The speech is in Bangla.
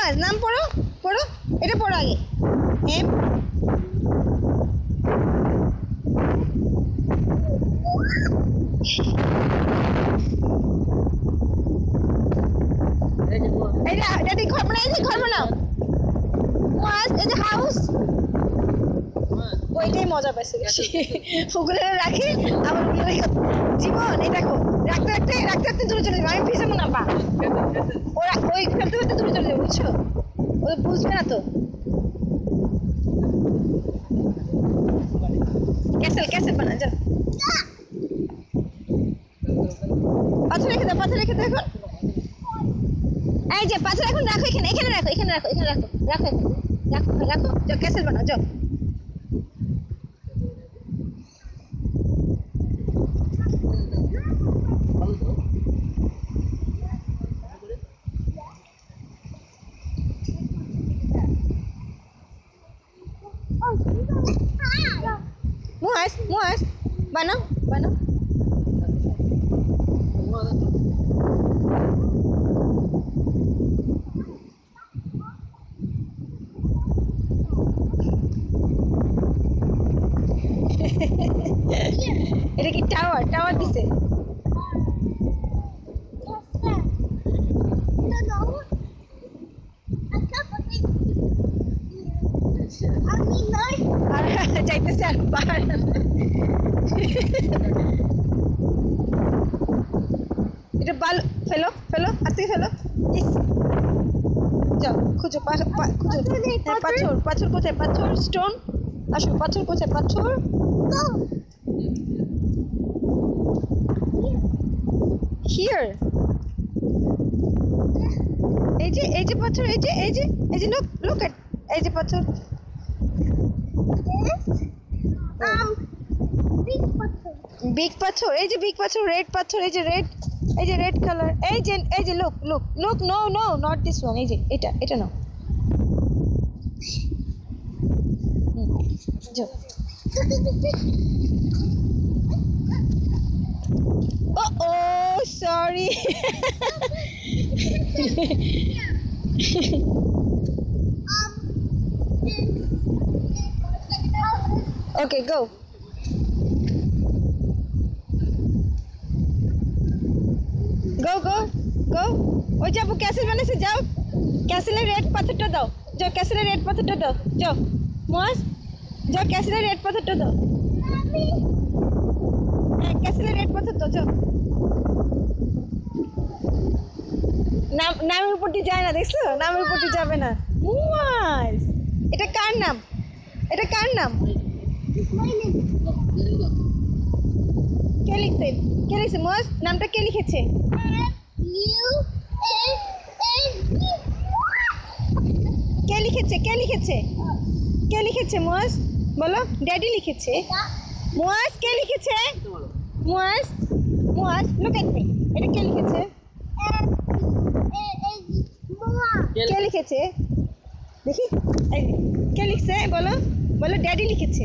মুয়াজ নাম পড়ো পড়ো, এটা পড়ো আগে। এম এই যে ড্যাডি ঘর বানাও, এই যে ঘর বানাও। মুয়াজ এই যে হাউস, ওইটাই মজা পাইছে বেশি। ওগুলো রাখি আবার জীবন এই দেখো, রাখতে রাখতে রাখতে রাখতে দূরে চলে যাবে, আমি ভিজাবো না পা। ওরা ওই ফেলতে ফেলতে দূরে চলে যাবে, বুঝছো? ও বুঝবে না তো। ক্যাসেল ক্যাসেল বানা যাও। পাথর রেখে দাও, পাথর রেখে দাও এখন। এই যে পাথর এখন রাখো এখানে, এখানে রাখো, এখানে রাখো, এখানে রাখো, রাখো রাখো রাখো, যাও ক্যাসেল বানাও যাও। মুয়াজ মুয়াজ বানাও বানাও। এটা কি টাওয়ার? টাওয়ার দিছে। আর যাইতেছে আর পাহাড়। এটা বালু ফেলো ফেলো, হাত থেকে ফেলো। যাও খুঁজো খুঁজো। পাথর পাথর কোথায়? পাথর স্টোন, আসো পাথর কোথায়? পাথর হিয়ার। এই যে পাথর, এই যে এই যে এই যে, লুক লুক এট, এই যে পাথর। বিগ পাথর, এই যে বিগ পাথর, রেড পাথর, এই যে রেড, এই যে রেড কালার, এই যে look look look, no no not this one, এই যে এটা এটা নাও। যাও। ও sorry. Okay go. Go go go. ওই যাবো ক্যাসেল বানাইছে, যাও ক্যাসেলের রেড পাথরটা দাও, যাও ক্যাসেলের রেড পাথরটা দাও, যাও মুয়াজ যাও ক্যাসেলের রেড পাথরটা দাও। হ্যাঁ ক্যাসেলের রেড পাথর দাও, যাও। নামের উপরটি যায় না, দেখছো? নামের উপরটি যাবে না। মুয়াজ এটা কার নাম? এটা কার নাম? কে লিখছে? কে লিখছে মুয়াজ? নামটা কে লিখেছে? কে লিখেছে? কে লিখেছে? কে লিখেছে মুয়াজ? বলো। ড্যাডি লিখেছে। মুয়াজ কে লিখেছে? Muaz Muaz look at me, এটা কে লিখেছে? কে লিখেছে দেখি? কে লিখছে বলো, বলো ড্যাডি লিখেছে।